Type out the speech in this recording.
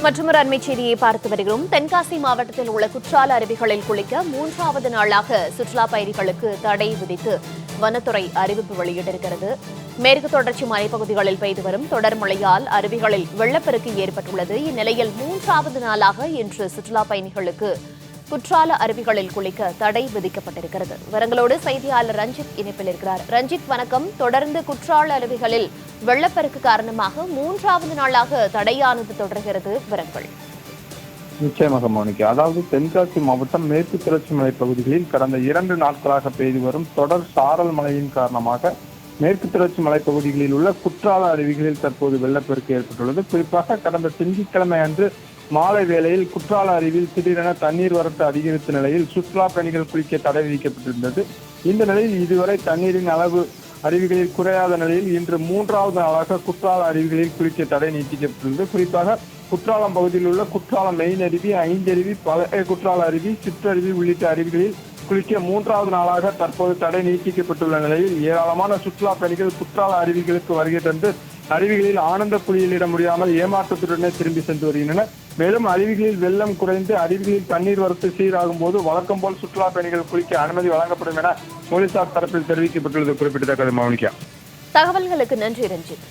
மற்றொரு அண்மைச் செய்தியை பார்த்து வருகிறோம். தென்காசி மாவட்டத்தில் உள்ள குற்றால அருவிகளில் குளிக்க 3வது நாளாக சுற்றுலா பயணிகளுக்கு தடை விதித்து வனத்துறை அறிவிப்பு வெளியிட்டிருக்கிறது. மேற்கு தொடர்ச்சி மலைப்பகுதிகளில் பெய்து வரும் தொடர் மழையால் அருவிகளில் வெள்ளப்பெருக்கு ஏற்பட்டுள்ளது. இந்நிலையில் 3வது நாளாக இன்று சுற்றுலா பயணிகளுக்கு குற்றால அருவிகளில் குளிக்க தடை விதிக்கப்பட்டிருக்கிறது. விவரங்களோடு செய்தியாளர் ரஞ்சித் இணைப்பில் இருக்கிறார். ரஞ்சித், வணக்கம். தொடர்ந்து குற்றால அருவிகளில் வெள்ளப்பெருக்கு காரணமாக 3வது நாளாக தடையானது தொடர்கிறது. விவரங்கள். நிச்சயமாக மோனிகா. அதாவது தென்காசி மாவட்டம் மேற்கு தொடர்ச்சி மலை பகுதிகளில் கடந்த 2 நாட்களாக பெய்து வரும் தொடர் சாரல் மழையின் காரணமாக மேற்கு தொடர்ச்சி மலைப்பகுதிகளில் உள்ள குற்றால அருவிகளில் தற்போது வெள்ளப்பெருக்கு ஏற்பட்டுள்ளது. குறிப்பாக கடந்த திங்கட்கிழமை அன்று மாலை வேளையில் குற்றால அருவியில் திடீரென தண்ணீர் வரத்து அதிகரித்த நிலையில் சுற்றுலா பயணிகள் குளிக்க தடை விதிக்கப்பட்டிருந்தது. இந்த நிலையில் இதுவரை தண்ணீரின் அளவு அருவிகளில் குறையாத நிலையில் இன்று 3வது நாளாக குற்றால அருவிகளில் குளிக்க தடை நீட்டிக்கப்பட்டுள்ளது. குறிப்பாக குற்றாலம் பகுதியில் உள்ள குற்றாலம் மெயின் அருவி, ஐந்தருவி, பழைய குற்றால அருவி, சிற்றருவி உள்ளிட்ட அருவிகளில் குளிக்க 3வது நாளாக தற்போது தடை நீட்டிக்கப்பட்டுள்ள நிலையில் ஏராளமான சுற்றுலா பயணிகள் குற்றால அருவிகளுக்கு வருகை தந்து அருவிகளில் ஆனந்த குளியலிட முடியாமல் ஏமாற்றத்துடனே திரும்பி சென்று வருகின்றனர். மேலும் அருவிகளில் வெள்ளம் குறைந்து அருவிகளில் தண்ணீர் வரத்து சீராகும் போது வழக்கம் போல் சுற்றுலா பயணிகள் குளிக்க அனுமதி வழங்கப்படும் என போலீசார் தரப்பில் தெரிவிக்கப்பட்டுள்ளது குறிப்பிடத்தக்கது. மௌனிகா, தகவல்களுக்கு நன்றி ரஞ்சித்.